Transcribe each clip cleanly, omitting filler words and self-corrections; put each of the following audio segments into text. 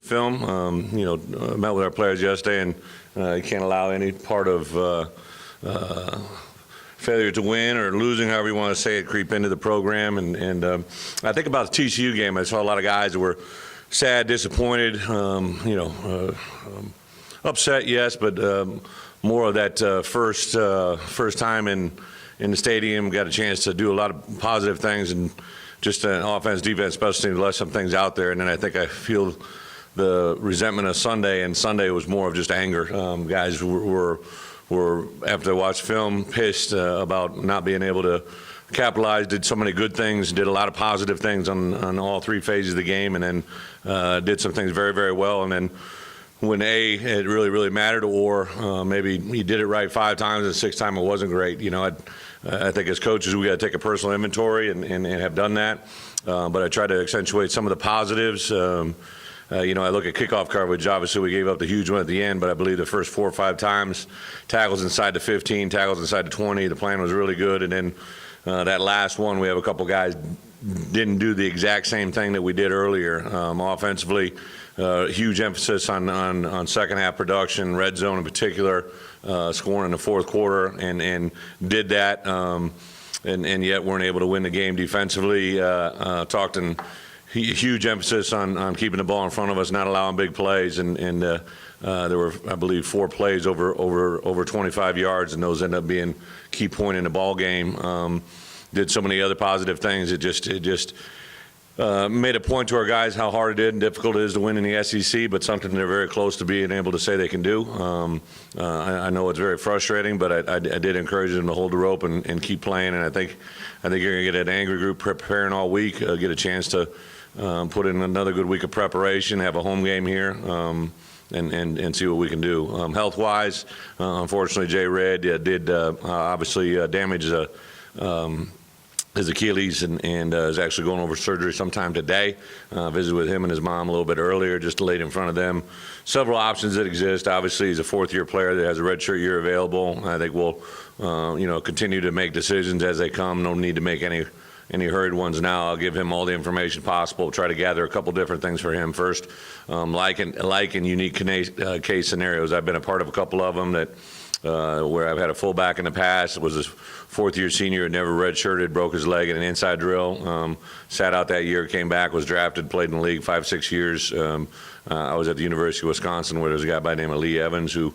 Film, met with our players yesterday, and you can't allow any part of failure to win or losing, however you want to say it, creep into the program. And I think about the TCU game. I saw a lot of guys that were sad, disappointed, upset, yes, but more of that first time in the stadium. Got a chance to do a lot of positive things, and just an offense, defense, special teams, left some things out there. And then I think I feel the resentment of Sunday, and Sunday was more of just anger. Guys were after they watched film, pissed about not being able to capitalize. Did so many good things, did a lot of positive things on all three phases of the game, and then did some things very, very well. And then when it really mattered, or maybe he did it right 5 times and 6th time it wasn't great. I think as coaches we got to take a personal inventory and have done that. But I try to accentuate some of the positives. I look at kickoff coverage. Obviously, we gave up the huge one at the end, but I believe the first 4 or 5 times, tackles inside the 15, tackles inside the 20, the plan was really good. And then that last one, we have a couple guys didn't do the exact same thing that we did earlier. Offensively, huge emphasis on second half production, red zone in particular, scoring in the fourth quarter, and did that, and yet weren't able to win the game defensively. Talked in huge emphasis on keeping the ball in front of us, not allowing big plays, and there were, I believe, 4 plays over 25 yards, and those ended up being key point in the ball game. Did so many other positive things. It just made a point to our guys how hard it is and difficult it is to win in the SEC, but something they're very close to being able to say they can do. I know it's very frustrating, but I did encourage them to hold the rope and keep playing. And I think you're going to get an angry group preparing all week, get a chance to put in another good week of preparation, have a home game here, and see what we can do. Health-wise, unfortunately, Jay Red did obviously damage his Achilles, and is actually going over surgery sometime today. Visited with him and his mom a little bit earlier, just laid in front of them. Several options that exist. Obviously, he's a 4th-year player that has a redshirt year available. I think we'll, continue to make decisions as they come. No need to make any hurried ones now. I'll give him all the information possible. Try to gather a couple different things for him first, like in unique case scenarios. I've been a part of a couple of them that. Where I've had a fullback in the past. It was his 4th-year senior, never redshirted, broke his leg in an inside drill, sat out that year, came back, was drafted, played in the league 5-6 years. I was at the University of Wisconsin where there was a guy by the name of Lee Evans who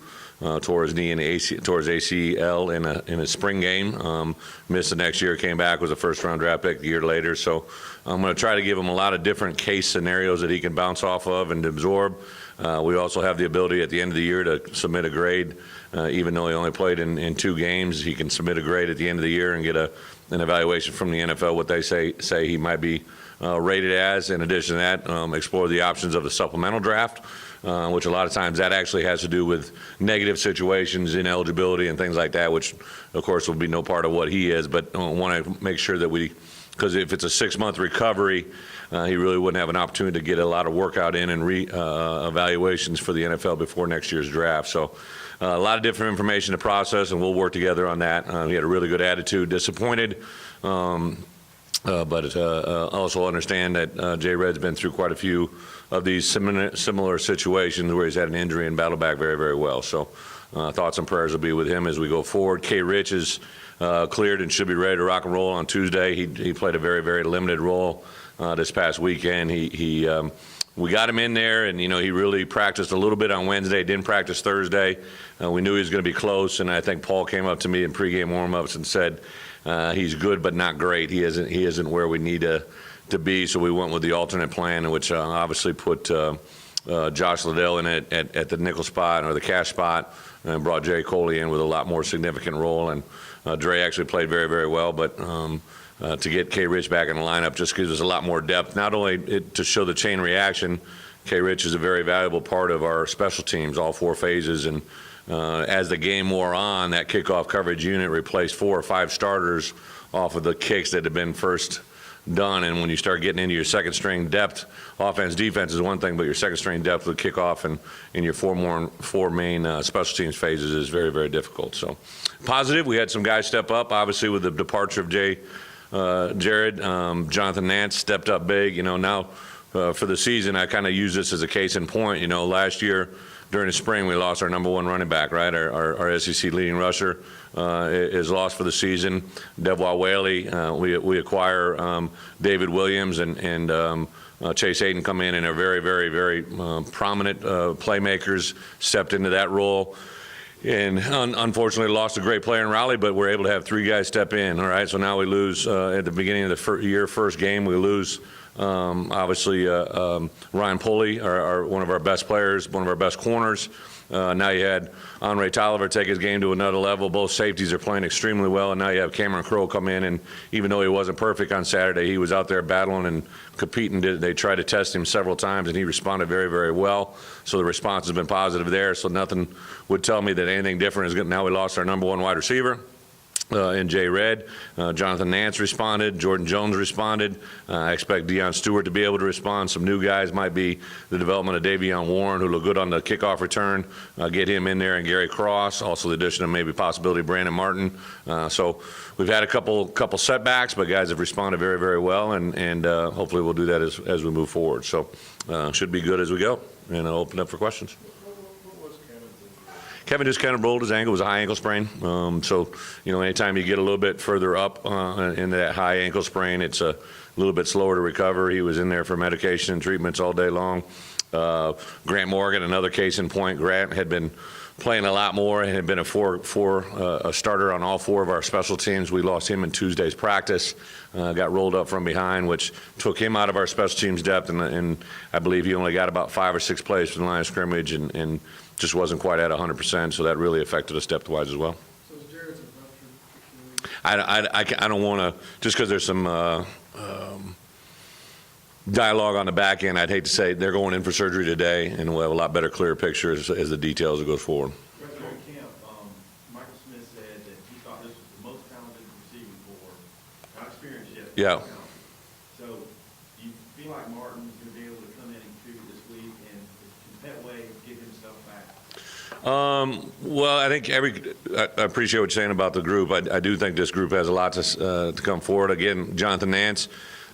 tore his knee tore his ACL in a spring game, missed the next year, came back, was a first-round draft pick a year later. So I'm going to try to give him a lot of different case scenarios that he can bounce off of and absorb. We also have the ability at the end of the year to submit a grade. Even though he only played in 2 games, he can submit a grade at the end of the year and get an evaluation from the NFL, what they say he might be rated as. In addition to that, explore the options of the supplemental draft, which a lot of times that actually has to do with negative situations, ineligibility, and things like that, which, of course, will be no part of what he is. But I want to make sure that because if it's a 6-month recovery, he really wouldn't have an opportunity to get a lot of workout in and evaluations for the NFL before next year's draft. So a lot of different information to process, and we'll work together on that. He had a really good attitude, disappointed, but also understand that Jay Red's been through quite a few of these similar situations where he's had an injury and battled back very, very well. So thoughts and prayers will be with him as we go forward. K. Rich is cleared and should be ready to rock and roll on Tuesday. He played a very, very limited role this past weekend. We got him in there, and he really practiced a little bit on Wednesday. Didn't practice Thursday. We knew he was going to be close, and I think Paul came up to me in pregame warmups and said he's good but not great. He isn't where we need to be. So we went with the alternate plan, which obviously put Josh Liddell in at the nickel spot or the cash spot, and brought Jay Coley in with a lot more significant role. And Dre actually played very, very well, but to get K. Rich back in the lineup just gives us a lot more depth. Not only to show the chain reaction, K. Rich is a very valuable part of our special teams, all 4 phases. And as the game wore on, that kickoff coverage unit replaced 4 or 5 starters off of the kicks that had been first done. And when you start getting into your second string depth, offense, defense is one thing, but your second string depth with kickoff and in your 4 main special teams phases is very, very difficult. So positive, we had some guys step up, obviously with the departure of Jared. Jonathan Nance stepped up big. Now for the season, I kind of use this as a case in point. Last year during the spring, we lost our number one running back, right? Our SEC leading rusher is lost for the season. Devwah Whaley, we acquire David Williams and Chase Hayden come in and are very, very, very prominent playmakers, stepped into that role. And unfortunately lost a great player in Raleigh, but we're able to have 3 guys step in, all right? So now we lose at the beginning of the year, first game, we lose obviously Ryan Pulley, one of our best players, one of our best corners. Now you had Andre Tolliver take his game to another level. Both safeties are playing extremely well, and now you have Cameron Crowe come in, and even though he wasn't perfect on Saturday, he was out there battling and competing. They tried to test him several times, and he responded very, very well. So the response has been positive there, so nothing would tell me that anything different is good. Now we lost our number one wide receiver. In Jay Red. Jonathan Nance responded. Jordan Jones responded. I expect Deion Stewart to be able to respond. Some new guys might be the development of Davion Warren, who looked good on the kickoff return. Get him in there, and Gary Cross. Also the addition of maybe possibility of Brandon Martin. So we've had a couple setbacks, but guys have responded very, very well, and hopefully we'll do that as we move forward. So should be good as we go, and I'll open up for questions. Kevin just kind of rolled his ankle. It was a high ankle sprain. So, anytime you get a little bit further up into that high ankle sprain, it's a little bit slower to recover. He was in there for medication and treatments all day long. Grant Morgan, another case in point. Grant had been playing a lot more and had been a starter on all 4 of our special teams. We lost him in Tuesday's practice. Got rolled up from behind, which took him out of our special teams depth, and I believe he only got about 5 or 6 plays from the line of scrimmage, and just wasn't quite at 100%, so that really affected us depth-wise as well. So is Jared's a rupture? I don't want to, just because there's some dialogue on the back end, I'd hate to say they're going in for surgery today, and we'll have a lot better, clearer picture as the details goes forward. During camp, Michael Smith said that he thought this was the most talented receiving corps, not experienced yet. Yeah. So do you feel like Martin's going to be able to come in and contribute this week, and can Petway get himself back? Well, I think I appreciate what you're saying about the group. I do think this group has a lot to come forward. Again, Jonathan Nance,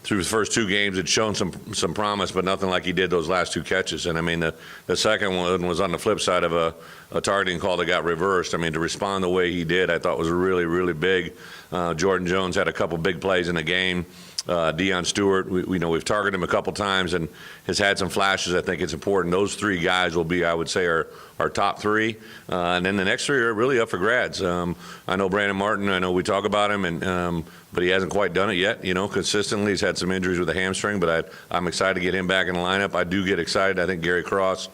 through his first 2 games, had shown some promise, but nothing like he did those last 2 catches. And I mean, the second one was on the flip side of a targeting call that got reversed. I mean, to respond the way he did, I thought was really, really big. Jordan Jones had a couple big plays in the game. Deion Stewart, we've targeted him a couple times and has had some flashes. I think it's important. Those 3 guys will be, I would say, our top 3. And then the next 3 are really up for grabs. I know Brandon Martin, I know we talk about him, but he hasn't quite done it yet, consistently. He's had some injuries with the hamstring, but I'm excited to get him back in the lineup. I do get excited. I think Gary Cross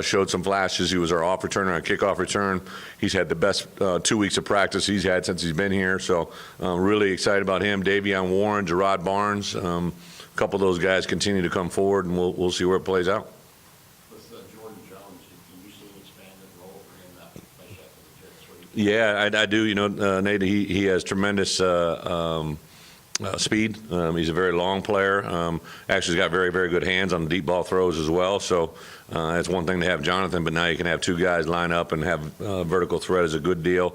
showed some flashes. He was our off returner on kickoff return. He's had the best 2 weeks of practice he's had since he's been here. So really excited about him. Davion Warren, Gerard Barnes, a couple of those guys continue to come forward, and we'll see where it plays out. With Jordan Jones, can you see an expanded role for him that play shot for the Jets? Yeah, I do. Nate, he has tremendous speed. He's a very long player. Actually, he's got very, very good hands on the deep ball throws as well. So it's one thing to have Jonathan, but now you can have 2 guys line up and have vertical threat is a good deal.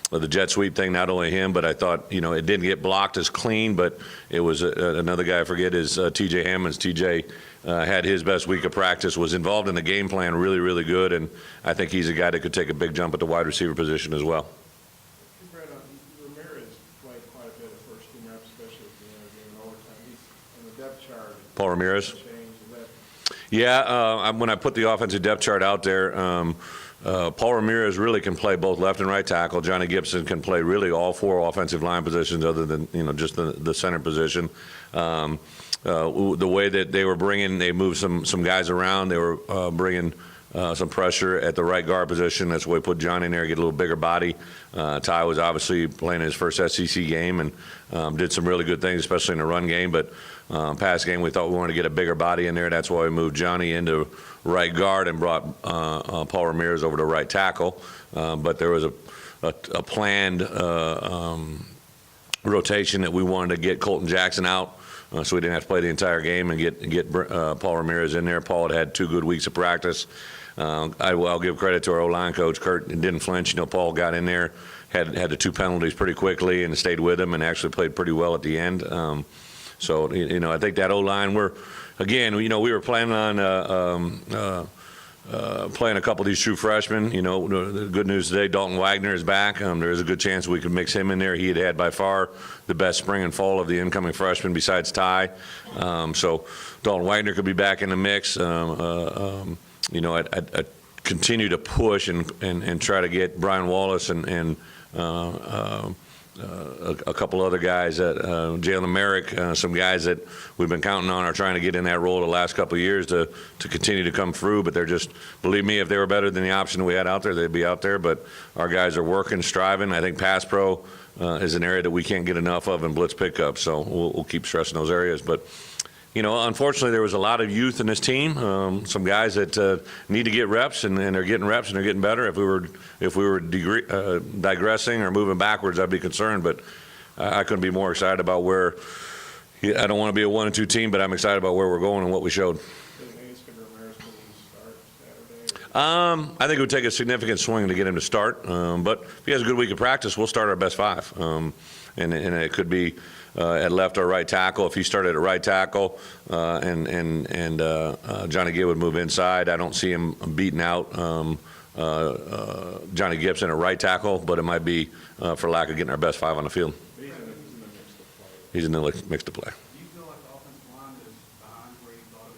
The jet sweep thing, not only him, but I thought, it didn't get blocked as clean, but it was another guy I forget is TJ Hammonds. TJ had his best week of practice, was involved in the game plan really, really good, and I think he's a guy that could take a big jump at the wide receiver position as well. Bret, Ramirez played quite a bit of first team reps, especially in overtime. He's on the depth chart. Paul Ramirez? Yeah, when I put the offensive depth chart out there, Paul Ramirez really can play both left and right tackle. Johnny Gibson can play really all 4 offensive line positions other than, just the center position. The way that they moved some guys around. They were bringing some pressure at the right guard position. That's why we put John in there, get a little bigger body. Ty was obviously playing his first SEC game and did some really good things, especially in the run game. But pass game, we thought we wanted to get a bigger body in there. That's why we moved Johnny into right guard and brought Paul Ramirez over to right tackle. But there was a planned rotation that we wanted to get Colton Jackson out, so we didn't have to play the entire game, and get Paul Ramirez in there. Paul had 2 good weeks of practice. I'll give credit to our O-line coach, Kurt, and didn't flinch. Paul got in there, had the 2 penalties pretty quickly and stayed with him and actually played pretty well at the end. So, I think that O-line, we were planning on playing a couple of these true freshmen. The good news today, Dalton Wagner is back. There is a good chance we could mix him in there. He had by far the best spring and fall of the incoming freshmen besides Ty. So Dalton Wagner could be back in the mix. I continue to push and try to get Brian Wallace and a couple other guys, Jalen Merrick, some guys that we've been counting on are trying to get in that role the last couple of years to continue to come through. But they're just, believe me, if they were better than the option we had out there, they'd be out there. But our guys are working, striving. I think pass pro is an area that we can't get enough of in blitz pickup. So we'll keep stressing those areas. But unfortunately, there was a lot of youth in this team. Some guys that need to get reps, and they're getting reps, and they're getting better. If we were digressing or moving backwards, I'd be concerned. But I couldn't be more excited about where. I don't want to be a 1 and 2 team, but I'm excited about where we're going and what we showed. I think it would take a significant swing to get him to start. But if he has a good week of practice, we'll start our best 5. And it could be at left or right tackle. If he started at right tackle and Johnny Gibb would move inside, I don't see him beating out Johnny Gibson at right tackle, but it might be for lack of getting our best 5 on the field. He's in the mix to play. Do you feel like the offensive line is behind where you thought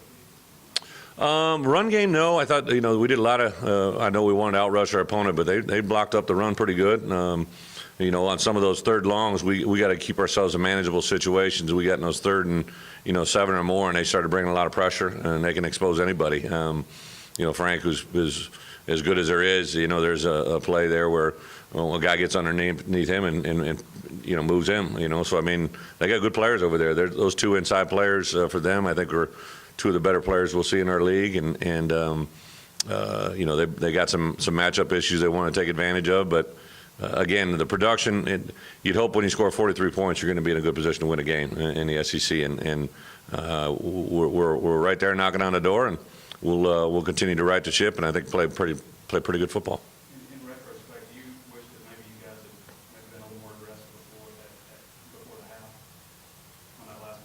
it would be? Run game, no. I thought, we did a lot of, I know we wanted to outrush our opponent, but they blocked up the run pretty good. On some of those third longs, we got to keep ourselves in manageable situations. We got in those 3rd and 7 or more, and they started bringing a lot of pressure, and they can expose anybody. Frank, who's as good as there is, there's a play there where a guy gets underneath him and moves him. So, they got good players over there. Those 2 inside players for them, I think, are 2 of the better players we'll see in our league, and they got some matchup issues they want to take advantage of, but again, the production, you'd hope when you score 43 points, you're going to be in a good position to win a game in the SEC, and we're right there knocking on the door, and we'll continue to right the ship, and I think play pretty good football. In retrospect, do you wish that maybe you guys had maybe been a little more aggressive before the half on that last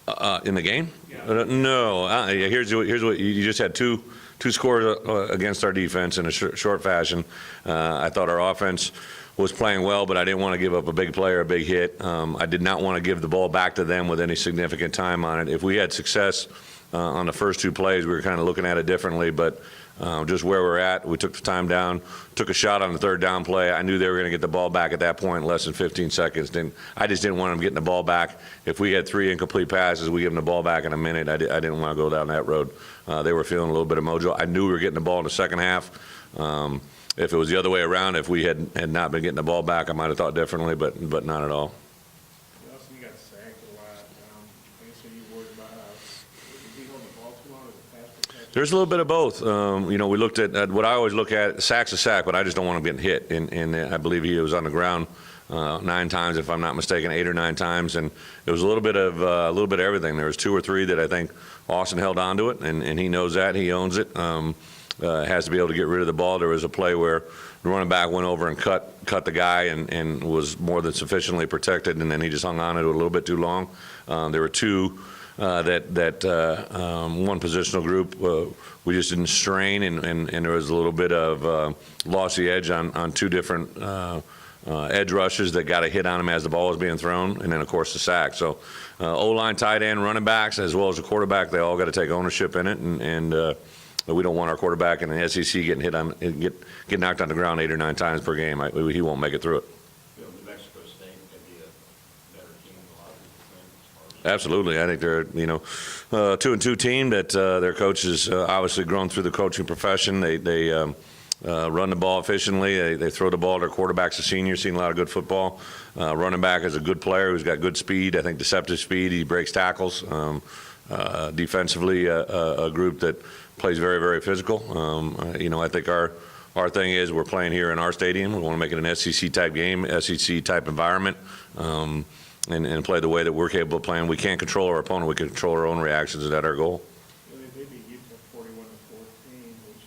possession? In the game? Yeah. No. Here's what you just had two scores against our defense in a short fashion. I thought our offense was playing well, but I didn't want to give up a big play or a big hit. I did not want to give the ball back to them with any significant time on it. If we had success on the first 2 plays, we were kind of looking at it differently, but just where we're at, we took the time down, took a shot on the 3rd down play. I knew they were going to get the ball back at that point in less than 15 seconds. I just didn't want them getting the ball back. If we had 3 incomplete passes, we give them the ball back in a minute. I didn't want to go down that road. They were feeling a little bit of mojo. I knew we were getting the ball in the second half. If it was the other way around, if we had not been getting the ball back, I might have thought differently, but not at all. You got sacked a lot. So you worried about he held the ball too long as a pass protection? There's a little bit of both. We looked at what I always look at. Sack's a sack, but I just don't want him getting hit. And I believe he was on the ground 9 times, if I'm not mistaken, 8 or 9 times, and it was a little bit of everything. There was 2 or 3 that I think Austin held on to it, and he knows that. He owns it. Has to be able to get rid of the ball. There was a play where the running back went over and cut the guy and was more than sufficiently protected, and then he just hung on to it a little bit too long. There were 2 that one positional group we just didn't strain, and there was a little bit of lost the edge on 2 different edge rushes that got a hit on him as the ball was being thrown, and then of course the sack. So O-line, tight end, running backs, as well as the quarterback, they all got to take ownership in it, and we don't want our quarterback in the SEC get knocked on the ground 8 or 9 times per game. He won't make it through it. New Mexico State could be a better team than a lot of people think. Absolutely. I think they're, 2-2 team that their coaches obviously grown through the coaching profession. They run the ball efficiently. They throw the ball. Their quarterback's a senior, seen a lot of good football. Running back is a good player who's got good speed, I think deceptive speed. He breaks tackles. Defensively, a group that plays very, very physical. I think our thing is we're playing here in our stadium. We want to make it an SEC-type game, SEC-type environment, and play the way that we're capable of playing. We can't control our opponent. We can control our own reactions. Is that our goal? They beat Utah 41-14, which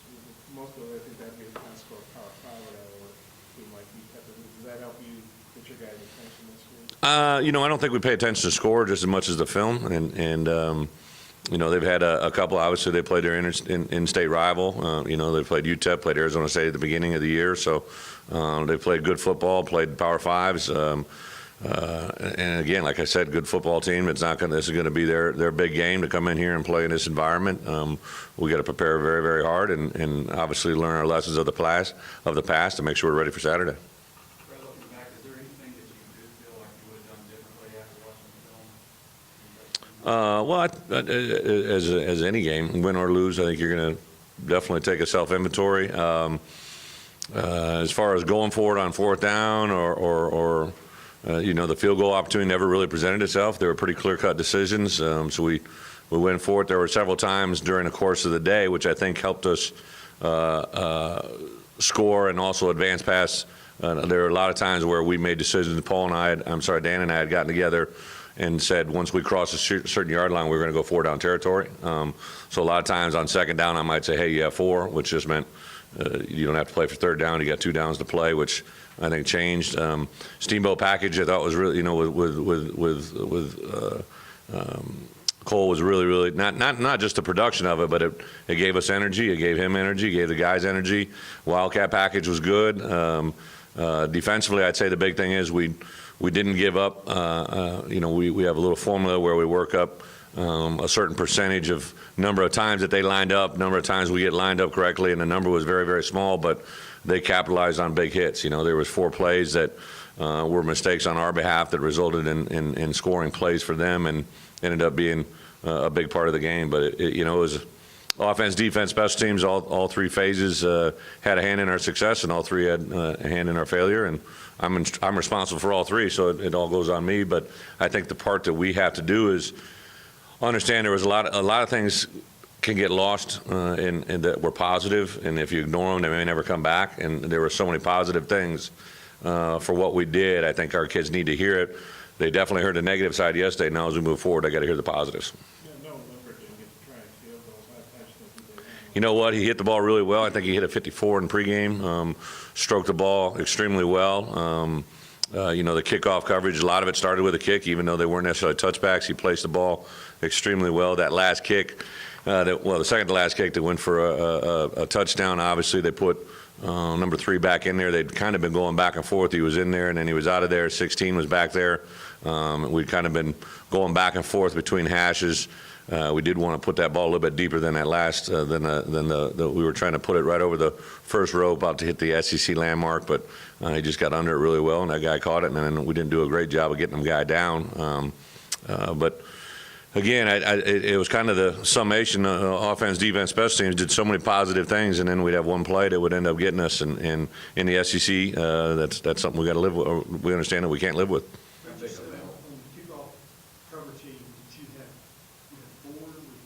most of it, I think that'd be the kind of score Power 5 or that, or a team like Utah. Does that help you get your guys' attention this week? I don't think we pay attention to score just as much as the film, and they've had a couple. Obviously, they played their in-state rival. They played UTEP, played Arizona State at the beginning of the year, so they played good football, played Power Fives. And again, like I said, good football team. This is going to be their big game to come in here and play in this environment. We got to prepare very, very hard, and obviously learn our lessons of the past to make sure we're ready for Saturday. Brett, looking back, is there anything that you do feel like you would have done differently after watching the film? Well, as any game, win or lose, I think you're going to definitely take a self-inventory. As far as going for it on fourth down or the field goal opportunity never really presented itself. There were pretty clear-cut decisions, so we went for it. There were several times during the course of the day, which I think helped us score and also advance past. There were a lot of times where we made decisions. Dan and I had gotten together and said once we cross a certain yard line, we were going to go 4-down territory. So a lot of times on second down, I might say, hey, you have 4, which just meant you don't have to play for third down. You got 2 downs to play, which I think changed. Steamboat package I thought was really, with Cole was really, really not just the production of it, but it gave us energy. It gave him energy, gave the guys energy. Wildcat package was good. Defensively, I'd say the big thing is we didn't give up. We have a little formula where we work up a certain percentage of number of times that they lined up, number of times we get lined up correctly, and the number was very, very small, but they capitalized on big hits. There was 4 plays that were mistakes on our behalf that resulted in scoring plays for them and ended up being a big part of the game. But it was offense, defense, special teams, all 3 phases had a hand in our success, and all 3 had a hand in our failure. And I'm responsible for all 3, so it all goes on me. But I think the part that we have to do is understand there was a lot of things can get lost and that were positive, and if you ignore them, they may never come back. And there were so many positive things for what we did. I think our kids need to hear it. They definitely heard the negative side yesterday. Now as we move forward, I got to hear the positives. Yeah, no, Lambert didn't get to try and field goals. How passionate he did. You know what? He hit the ball really well. I think he hit a 54 in pregame. Stroked the ball extremely well. The kickoff coverage, a lot of it started with a kick, even though they weren't necessarily touchbacks. He placed the ball extremely well. That last kick, the second to last kick that went for a touchdown, obviously they put number 3 back in there. They'd kind of been going back and forth. He was in there, and then he was out of there. 16 was back there. We'd kind of been going back and forth between hashes. We did want to put that ball a little bit deeper than that last, we were trying to put it right over the first row, about to hit the SEC landmark, but he just got under it really well, and that guy caught it, and then we didn't do a great job of getting the guy down. But again, it was kind of the summation. Offense, defense, special teams did so many positive things, and then we'd have one play that would end up getting us. And in the SEC, that's something we got to live with. Or we understand that we can't live with. On the kickoff cover team, did you have 4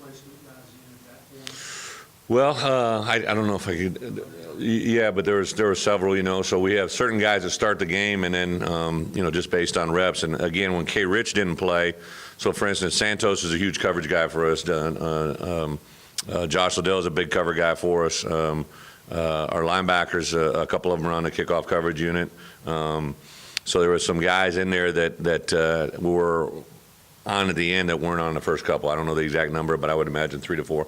replacement guys in at that point? Well, I don't know if I could. Yeah, but there were several, so we have certain guys that start the game, and then, just based on reps. And again, when K. Rich didn't play, so for instance, Santos is a huge coverage guy for us. Josh Liddell is a big cover guy for us. Our linebackers, a couple of them are on the kickoff coverage unit. So there were some guys in there that were on at the end that weren't on the first couple. I don't know the exact number, but I would imagine 3 to 4.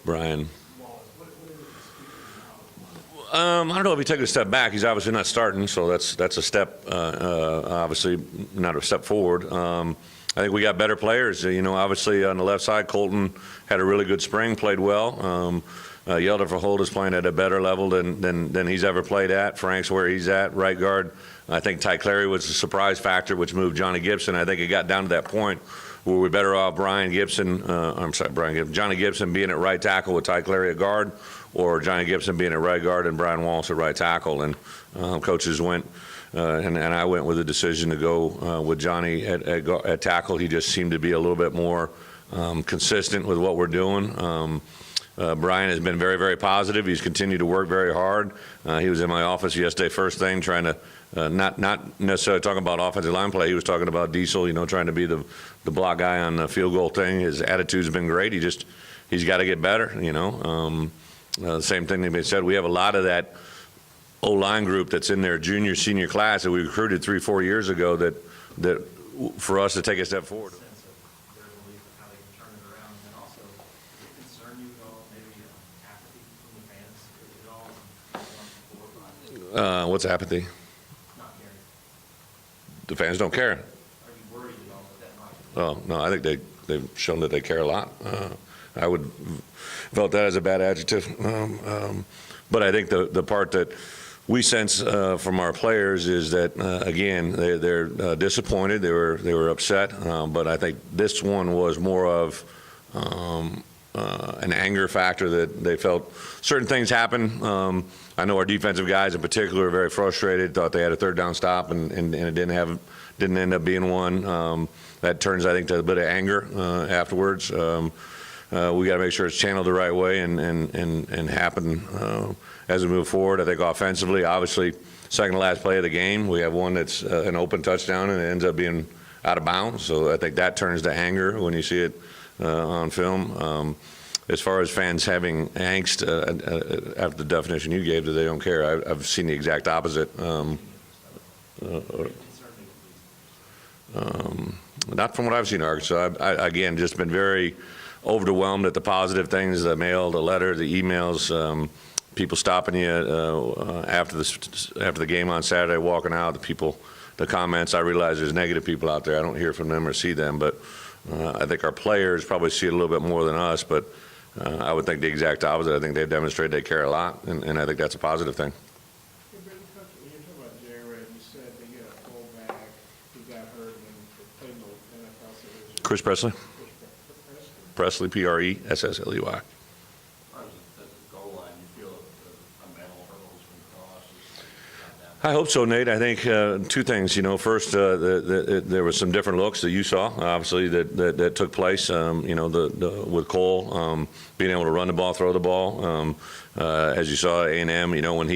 Brian. I don't know if he took a step back. He's obviously not starting, so that's a step, obviously not a step forward. I think we got better players. Obviously on the left side, Colton had a really good spring, played well. Yelder Verholt is playing at a better level than he's ever played at. Frank's where he's at, right guard. I think Ty Clary was a surprise factor, which moved Johnny Gibson. I think it got down to that point where we're better off Johnny Gibson being at right tackle with Ty Clary at guard, or Johnny Gibson being at right guard and Brian Walsh at right tackle. And coaches went, and I went with the decision to go with Johnny at tackle. He just seemed to be a little bit more consistent with what we're doing. Brian has been very, very positive. He's continued to work very hard. He was in my office yesterday first thing trying to, not necessarily talking about offensive line play. He was talking about Diesel, trying to be the block guy on the field goal thing. His attitude's been great. He's got to get better, The same thing that they said. We have a lot of that O-line group that's in their junior, senior class that we recruited 3-4 years ago that for us to take a step forward. Sense of their belief in how they can turn it around, and also, does it concern you at all, maybe apathy from the fans at all? What's apathy? Not caring. The fans don't care. Are you worried at all that that might? Oh, no, I think they've shown that they care a lot. I would vote that as a bad adjective. But I think the part that we sense from our players is that, again, they're disappointed, they were upset, but I think this one was more of an anger factor that they felt certain things happen. I know our defensive guys in particular are very frustrated, thought they had a third down stop and it didn't end up being one. That turns, I think, to a bit of anger afterwards. We got to make sure it's channeled the right way and happen as we move forward. I think offensively, obviously, second to last play of the game, we have one that's an open touchdown and it ends up being out of bounds. So I think that turns to anger when you see it on film. As far as fans having angst, after the definition you gave that they don't care, I've seen the exact opposite. Not from what I've seen in Arkansas. I again, just been very overwhelmed at the positive things, the mail, the letter, the emails, people stopping you after the game on Saturday, walking out, the comments. I realize there's negative people out there. I don't hear from them or see them, but I think our players probably see it a little bit more than us, but I would think the exact opposite. I think they've demonstrated they care a lot, and I think that's a positive thing. Hey, Bret, when you're talking about J-Red, you said they get a fullback who got hurt and then played in the NFL series. Chris Presley? Presley? Presley, Pressley. As far as the goal line, you feel a mental hurdles from cross is not that I hope so, Nate. I think two things. First, there was some different looks that you saw, obviously, that took place. With Cole being able to run the ball, throw the ball. As you saw at A&M, when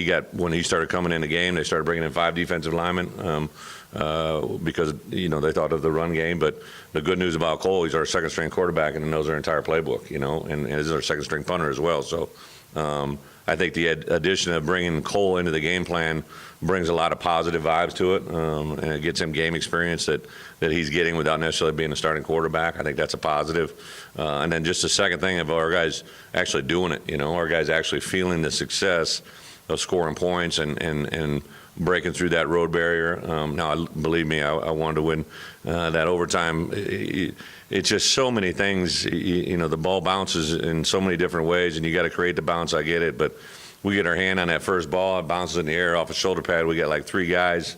he started coming in the game, they started bringing in 5 defensive linemen because they thought of the run game. But the good news about Cole, he's our second string quarterback and he knows our entire playbook. And he's our second string punter as well. So I think the addition of bringing Cole into the game plan brings a lot of positive vibes to it, and it gets him game experience that he's getting without necessarily being a starting quarterback. I think that's a positive. And then just the second thing of our guys actually doing it, our guys actually feeling the success of scoring points and breaking through that road barrier. Now, believe me, I wanted to win that overtime. It's just so many things. The ball bounces in so many different ways, and you got to create the bounce. I get it, but we get our hand on that first ball, it bounces in the air off a shoulder pad. We got like 3 guys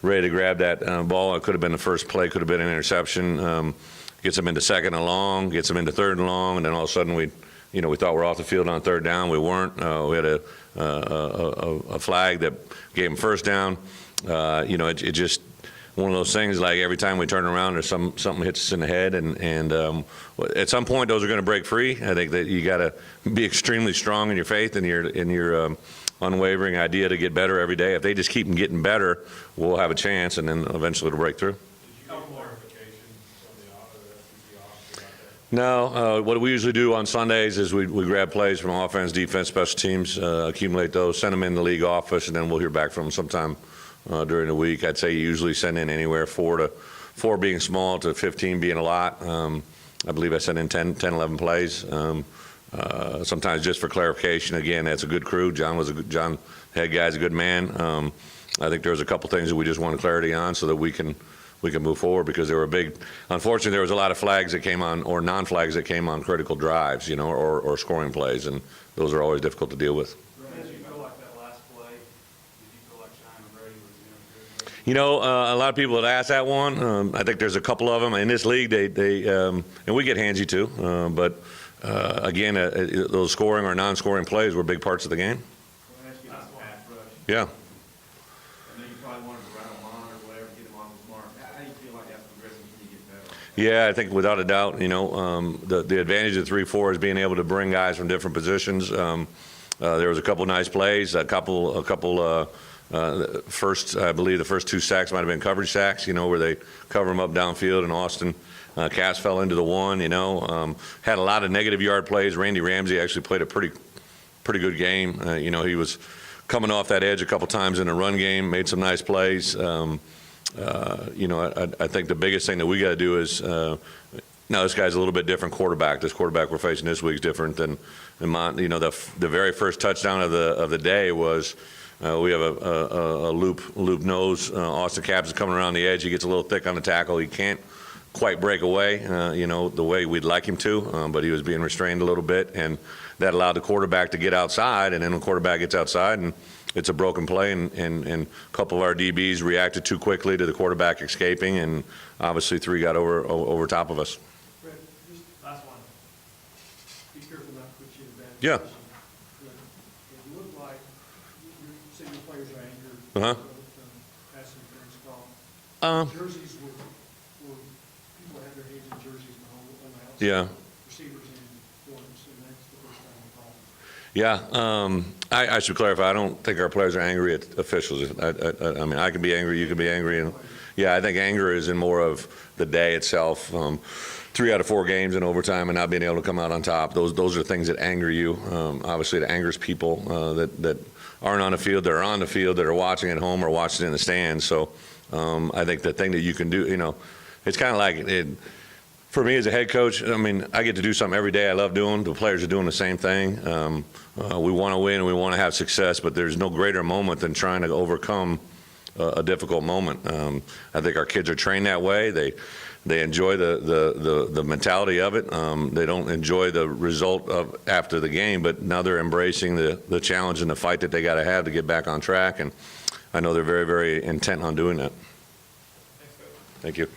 ready to grab that ball. It could have been the first play, could have been an interception. Gets them into second and long, gets them into third and long, and then all of a sudden we thought we were off the field on third down. We weren't. We had a flag that gave them first down. It just one of those things. Like every time we turn around, there's something hits us in the head, and at some point those are going to break free. I think that you got to be extremely strong in your faith and your unwavering idea to get better every day. If they just keep getting better, we'll have a chance, and then eventually it'll break through. Did you get clarification from the SEC office about that? No, what we usually do on Sundays is we grab plays from offense, defense, special teams, accumulate those, send them in the league office, and then we'll hear back from them sometime during the week. I'd say you usually send in anywhere 4 being small to 15 being a lot. I believe I sent in 10, 11 plays. Sometimes just for clarification. Again, that's a good crew. John, head guy's a good man. I think there was a couple things that we just wanted clarity on so that we can move forward, because there were unfortunately there was a lot of flags that came on, or non-flags that came on critical drives, or scoring plays, and those are always difficult to deal with. Did you feel like that last play? Did you feel like Shine and Brady was good? A lot of people had asked that one. I think there's a couple of them in this league. They and we get handsy too. But again, those scoring or non-scoring plays were big parts of the game. I'll ask you about the pass rush. Yeah. I know you probably wanted to run them on or whatever, get them off his mark. How do you feel like that's progressing? Can you get better? Yeah, I think without a doubt, the advantage of 3-4 is being able to bring guys from different positions. There was a couple nice plays, I believe the first 2 sacks might have been coverage sacks, where they cover them up downfield, and Austin Cass fell into the one, had a lot of negative yard plays. Randy Ramsey actually played a pretty good game. He was coming off that edge a couple times in the run game, made some nice plays. You know, I think the biggest thing that we got to do is, now this guy's a little bit different quarterback. This quarterback we're facing this week is different than mine. You know, the very first touchdown of the day was, we have a loop nose. Austin Capps is coming around the edge. He gets a little thick on the tackle. He can't quite break away, you know, the way we'd like him to, but he was being restrained a little bit, and that allowed the quarterback to get outside, and then when the quarterback gets outside, and it's a broken play, and a couple of our DBs reacted too quickly to the quarterback escaping, and obviously 3 got over top of us. Brett, just Last one. be careful not to put you in a bad Yeah. position. But it looked like, you say your players are angered. Uh-huh. Passing interference call. Um, Jerseys were, people had their hands in jerseys on the outside. Yeah. Receivers in forms, and that's the first time we called. Yeah, I should clarify, I don't think our players are angry at officials. I mean, I can be angry, you can be angry, and, yeah, I think anger is in more of the day itself. 3 out of 4 games in overtime and not being able to come out on top, those are things that anger you. Obviously, it angers people that aren't on the field, that are on the field, that are watching at home or watching in the stands. So I think the thing that you can do, you know, it's kind of like for me as a head coach, I mean, I get to do something every day I love doing. The players are doing the same thing. We want to win and we want to have success, but there's no greater moment than trying to overcome a difficult moment. I think our kids are trained that way. They enjoy the mentality of it. They don't enjoy the result of after the game, but now they're embracing the challenge and the fight that they got to have to get back on track. And I know they're very, very intent on doing that. Thanks, Coach. Thank you.